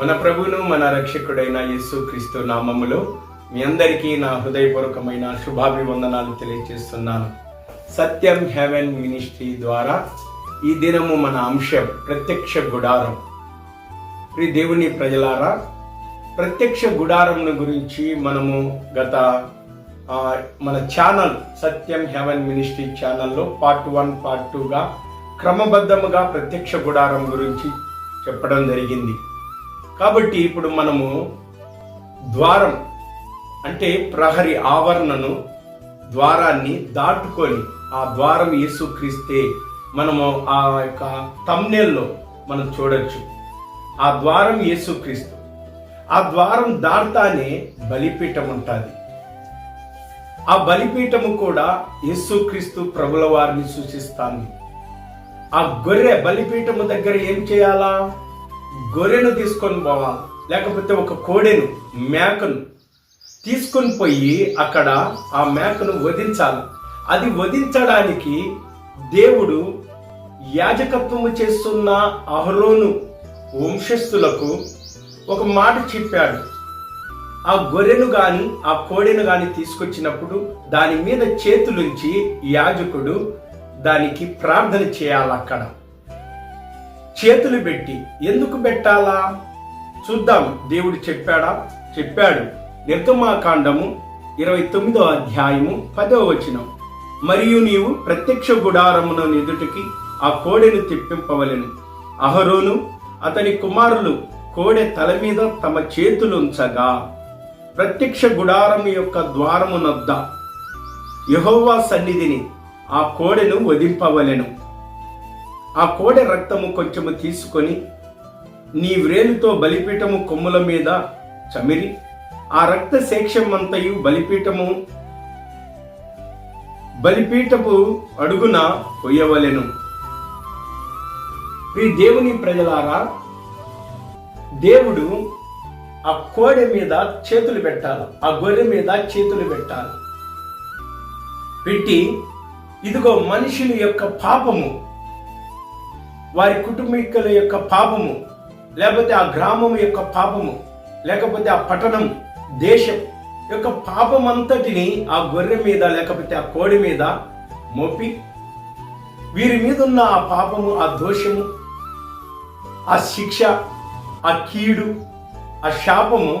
మన ప్రభువును మన రక్షకుడైన యేసుక్రీస్తు నామములో మీ అందరికీ నా హృదయపూర్వకమైన శుభాభివందనాలు తెలియజేస్తున్నాను. సత్యం హెవెన్ మినిస్ట్రీ ద్వారా ఈ దినము మన అంశం ప్రత్యక్ష గుడారం. ప్రియ దేవుని ప్రజలారా, ప్రత్యక్ష గుడారంను గురించి మనము గత మన ఛానల్ సత్యం హెవెన్ మినిస్ట్రీ ఛానల్లో పార్ట్ 1 పార్ట్ 2గా క్రమబద్ధముగా ప్రత్యక్ష గుడారం గురించి చెప్పడం జరిగింది. కాబట్టి ఇప్పుడు మనము ద్వారం అంటే ప్రహరీ ఆవరణను ద్వారాన్ని దాటుకొని ఆ ద్వారం యేసుక్రీస్తే మనము ఆ యొక్క థంబ్నెయిల్లో మనం చూడొచ్చు. ఆ ద్వారం యేసుక్రీస్తు. ఆ ద్వారం దాటానే బలిపీఠం ఉంటుంది. ఆ బలిపీఠము కూడా యేసుక్రీస్తు ప్రభుల వారిని సూచిస్తాను. ఆ గొర్రె బలిపీఠము దగ్గర ఏం చేయాలా? గొర్రెను తీసుకొని పోవాలి, లేకపోతే ఒక కోడెను మేకను తీసుకొని పోయి అక్కడ ఆ మేకను వధించాలి. అది వధించడానికి దేవుడు యాజకత్వము చేస్తున్న అహరోను వంశస్థులకు ఒక మాట చెప్పాడు. ఆ గొర్రెను గాని ఆ కోడెను గాని తీసుకొచ్చినప్పుడు దాని మీద చేతులుంచి యాజకుడు దానికి ప్రార్థన చేయాలి. అక్కడ చేతులు పెట్టి ఎందుకు పెట్టాలా చూద్దాం. దేవుడు చెప్పాడు. నిర్గమాకాండము 29వ అధ్యాయము 10వ వచనం. మరియు నీవు ప్రత్యక్ష గుడారమున ఎదుటికి ఆ కోడెను తిప్పింపవలెను. అహరోను అతని కుమారులు కోడె తల మీద తమ చేతులుంచగా ప్రత్యక్ష గుడారము యొక్క ద్వారమునొద్ద యెహోవా సన్నిధిని ఆ కోడెను వధింపవలెను. ఆ కోడె రక్తము కొంచెము తీసుకొని నీ వ్రేలుతో బలిపీఠము కొమ్ముల మీద చమిరి ఆ రక్త శేషమంతయు బలిపీఠపు అడుగున పొయ్యవలెను. ఈ దేవుని ప్రజలారా, దేవుడు ఆ కోడె మీద చేతులు పెట్టాలి, ఆ గొర్రె మీద చేతులు పెట్టాలి. పెట్టి ఇదిగో మనుషుల యొక్క పాపము, వారి కుటుంబీకుల యొక్క పాపము, లేకపోతే ఆ గ్రామం యొక్క పాపము, లేకపోతే ఆ పట్టణం దేశం యొక్క పాపమంతటిని ఆ గొర్రె మీద లేకపోతే ఆ కోడి మీద మోపి వీరి మీద ఉన్న ఆ పాపము, ఆ దోషము, ఆ శిక్ష, ఆ కీడు, ఆ శాపము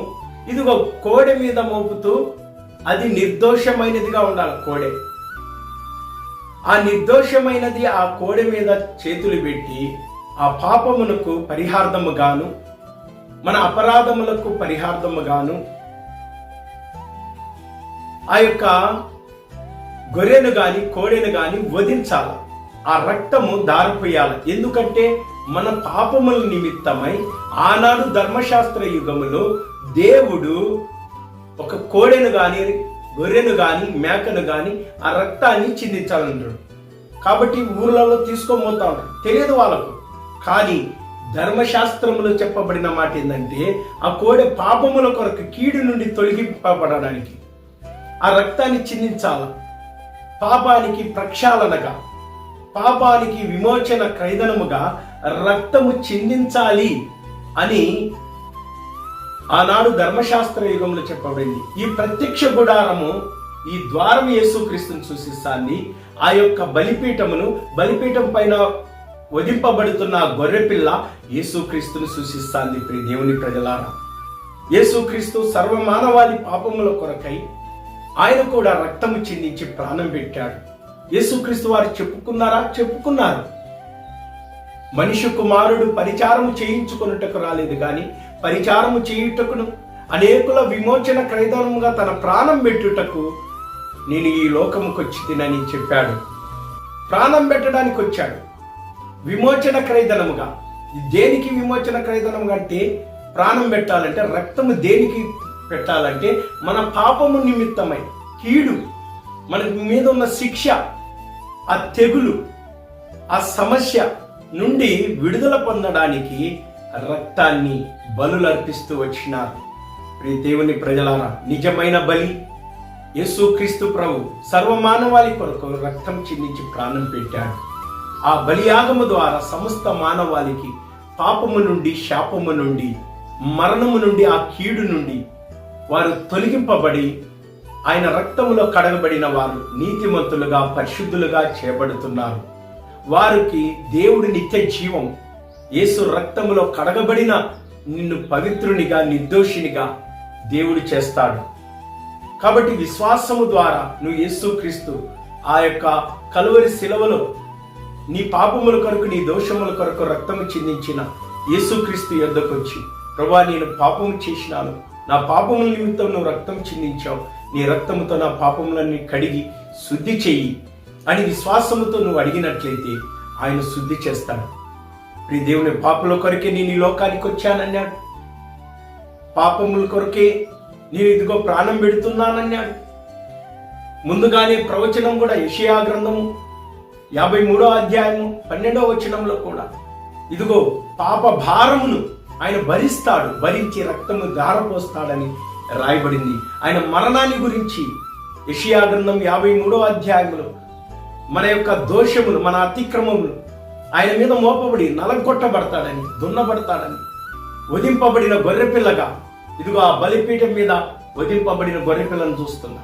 ఇదిగో కోడె మీద మోపుతూ అది నిర్దోషమైనదిగా ఉండాలి. కోడె ఆ నిర్దోషమైనది ఆ కోడె మీద చేతులు పెట్టి ఆ పాపమునకు పరిహార్థముగాను, మన అపరాధములకు పరిహార్థముగాను ఆ యొక్క గొర్రెను గాని కోడెను గాని వధించాలి. ఆ రక్తము దారిపోయాలి. ఎందుకంటే మన పాపముల నిమిత్తమై ఆనాడు ధర్మశాస్త్ర యుగములో దేవుడు ఒక కోడెను గాని గొర్రెను గాని మేకను గాని ఆ రక్తాన్ని చిందించాలన్నాడు. కాబట్టి ఊర్లలో తీసుకొని పోతా ఉంటారు, తెలియదు వాళ్ళకు. కానీ ధర్మశాస్త్రములో చెప్పబడిన మాట ఏంటంటే ఆ కోడె పాపముల కొరకు కీడు నుండి తొలగింపబడడానికి ఆ రక్తాన్ని చిందించాల. పాపానికి ప్రక్షాళనగా, పాపానికి విమోచన క్రైదనముగా రక్తము చిందించాలి అని ఆనాడు ధర్మశాస్త్ర యుగంలో చెప్పబడింది. ఈ ప్రత్యక్ష గుడారము, ఈ ద్వారం యేసుక్రీస్తుని సూచిస్తాంది. ఆ యొక్క బలిపీఠం పైన వధింపబడుతున్న గొర్రెపిల్ల యేసుక్రీస్తుని సూచిస్తాంది. ప్రియ దేవుని ప్రజలారా, యేసుక్రీస్తు సర్వమానవాళి పాపముల కొరకై ఆయన కూడా రక్తము చిందించి ప్రాణం పెట్టాడు. యేసుక్రీస్తు వారు చెప్పుకున్నారు. మనిషి కుమారుడు పరిచారము చేయించుకొనుటకు రాలేదు గాని పరిచారము చేయుటకును అనేకుల విమోచన క్రైదనముగా తన ప్రాణం పెట్టుటకు నేను ఈ లోకముకు వచ్చి తినని చెప్పాడు. ప్రాణం పెట్టడానికి వచ్చాడు విమోచన క్రైదనముగా. దేనికి విమోచన క్రైదనముగా అంటే ప్రాణం పెట్టాలంటే, రక్తము దేనికి పెట్టాలంటే మన పాపము నిమిత్తమై కీడు, మన మీద ఉన్న శిక్ష, ఆ తెగులు, ఆ సమస్య నుండి విడుదల పొందడానికి రక్తాన్ని బలులర్పిస్తూ వచ్చినారు. ప్రియ దేవుని ప్రజలారా, నిజమైన బలి యేసుక్రీస్తు ప్రభు సర్వమానవాళి కొరకు రక్తం చిందించి ప్రాణం పెట్టాడు. ఆ బలియాగము ద్వారా సమస్త మానవాళికి పాపము నుండి శాపము నుండి మరణము నుండి, ఆ కీడు నుండి వారు తొలగింపబడి ఆయన రక్తములో కడగబడిన వారు నీతిమంతులుగా, పరిశుద్ధులుగా చేయబడుతున్నారు. వారికి దేవుడి నిత్య జీవం, యేసు రక్తములో కడగబడిన నిన్ను పవిత్రునిగా, నిర్దోషినిగా దేవుడు చేస్తాడు. కాబట్టి విశ్వాసము ద్వారా నువ్వు యేసుక్రీస్తు ఆ యొక్క కలువరి శిలువలో నీ పాపముల కొరకు, నీ దోషముల కొరకు రక్తము చిందించిన యేసుక్రీస్తు యొద్దకు వచ్చి, ప్రభువా నేను పాపము చేసినాను, నా పాపముల నిమిత్తం నువ్వు రక్తం చిందించావు, నీ రక్తముతో నా పాపములన్నీ కడిగి శుద్ధి చెయ్యి అని విశ్వాసముతో నువ్వు అడిగినట్లయితే ఆయన శుద్ధి చేస్తాడు. ప్రియ దేవుని, పాపముల కొరకే నేను ఈ లోకానికి వచ్చానన్నాడు. పాపముల కొరకే నేను ఇదిగో ప్రాణం పెడుతున్నానన్నాడు. ముందుగానే ప్రవచనం కూడా యెషయా గ్రంథము 53వ అధ్యాయము 12వ వచనంలో కూడా ఇదిగో పాప భారమును ఆయన భరిస్తాడు, భరించి రక్తము ధారపోస్తాడని రాయబడింది. ఆయన మరణాన్ని గురించి యెషయా గ్రంథం 53వ అధ్యాయంలో మన యొక్క దోషములు, మన అతిక్రమములు ఆయన మీద మోపబడి నలగొట్టబడతాడని, దున్నబడతాడని, వధింపబడిన గొర్రెపిల్లగా ఇదిగో ఆ బలిపీఠం మీద వధింపబడిన గొర్రెపిల్లను చూస్తున్నా.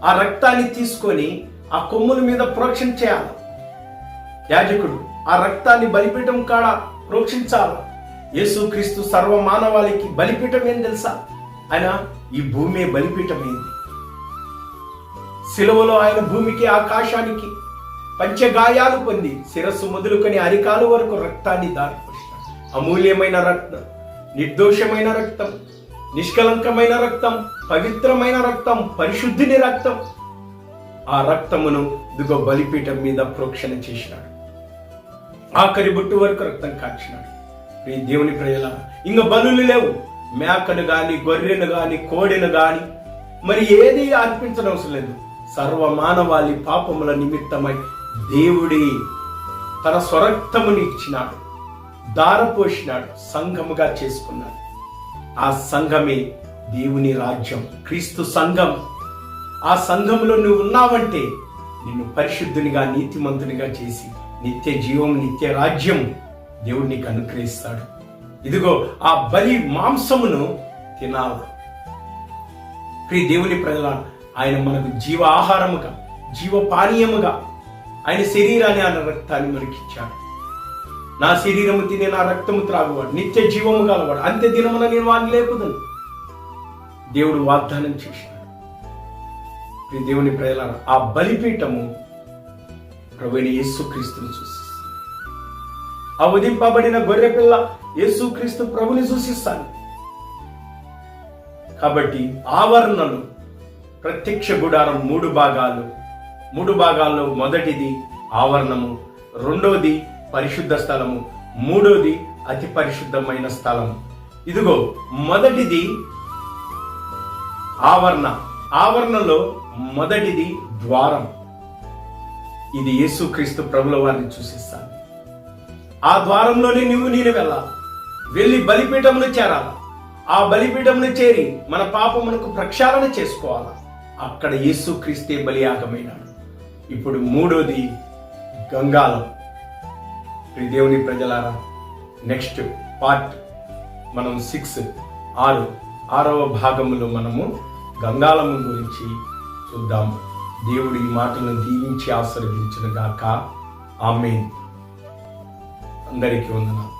ఆ రక్తాన్ని తీసుకొని ఆ కొమ్ముల మీద ప్రోక్షణ చేయాలి యాజకుడు. ఆ రక్తాన్ని బలిపీఠం కాడ ప్రోక్షించాలి. యేసుక్రీస్తు సర్వ మానవాళికి బలిపీఠం ఏం తెలుసా? ఆయన ఈ భూమి బలిపీఠమైంది. శిలువలో ఆయన భూమికి, ఆకాశానికి పంచగాయాలు పొంది శిరస్సు మొదలుకొని అరికాలు వరకు రక్తాన్ని దారిపోసినాడు. అమూల్యమైన రక్తం, నిర్దోషమైన రక్తం, నిష్కలంకమైన రక్తం, పవిత్రమైన రక్తం, పరిశుద్ధిని రక్తం. ఆ రక్తమును ఇదిగో బలిపీఠం మీద ప్రోక్షణ చేసినాడు. ఆఖరి బొట్టు వరకు రక్తం కాచినాడు. ఈ దేవుని ప్రజలారా, ఇంక బలులు లేవు. మేకను గాని, గొర్రెను గాని, కోడెను గాని మరి ఏది అర్పించడం అవసరం లేదు. సర్వ మానవాళి పాపముల నిమిత్తమై దేవుడి తన స్వరక్తముని ఇచ్చినాడు, దారపోసినాడు, సంఘముగా చేసుకున్నాడు. ఆ సంఘమే దేవుని రాజ్యం, క్రీస్తు సంఘం. ఆ సంఘములో నువ్వు ఉన్నావంటే నిన్ను పరిశుద్ధునిగా, నీతిమంతునిగా చేసి నిత్య జీవం, నిత్య రాజ్యం దేవుడు నీకు అనుగ్రహిస్తాడు. ఇదిగో ఆ బలి మాంసమును తినాలి. ప్రియ దేవుని ప్రజలారా, ఆయన మనకు జీవ ఆహారముగా, జీవ పానీయముగా ఆయన శరీరాన్ని, ఆయన రక్తాన్ని మనకిచ్చాడు. నా శరీరము తినే నా రక్తము త్రాగువాడు నిత్య జీవము గలవాడు, అంత్య దినమున నేను వాడిని లేపుదను దేవుడు వాగ్దానం చేశాడు. ప్రియ దేవుని ప్రజలారా, ఆ బలిపీఠము ప్రభువైన యేసుక్రీస్తుని సూచిస్తుంది. ఆ వధింపబడిన గొర్రెపిల్ల యేసుక్రీస్తు ప్రభుని సూచిస్తాను. కాబట్టి ఆవరణలు, ప్రత్యక్ష గుడారం 3 భాగాలు. 3 భాగాల్లో మొదటిది ఆవరణము, రెండోది పరిశుద్ధ స్థలము, మూడోది అతి పరిశుద్ధమైన స్థలము. ఇదిగో మొదటిది ఆవరణ. ఆవరణలో మొదటిది ద్వారం. ఇది యేసుక్రీస్తు ప్రభుల వారిని సూచిస్తాను. ఆ ద్వారంలోనే నేను వెళ్ళాలి, వెళ్ళి బలిపీఠమును చేరాలి. ఆ బలిపీఠమును చేరి మన పాపమునకు ప్రక్షాళన చేసుకోవాలి. అక్కడ యేసుక్రీస్తే బలియాగమైనాడు. ఇప్పుడు మూడోది గంగాలం. దేవుని ప్రజలారా, నెక్స్ట్ పార్ట్ మనం 6వ భాగములో మనము గంగాలము గురించి చూద్దాం. దేవుడు ఈ మాటలను దీవించి ఆశీర్వదించును గాక. ఆమేన్. అందరికీ వందనాలు.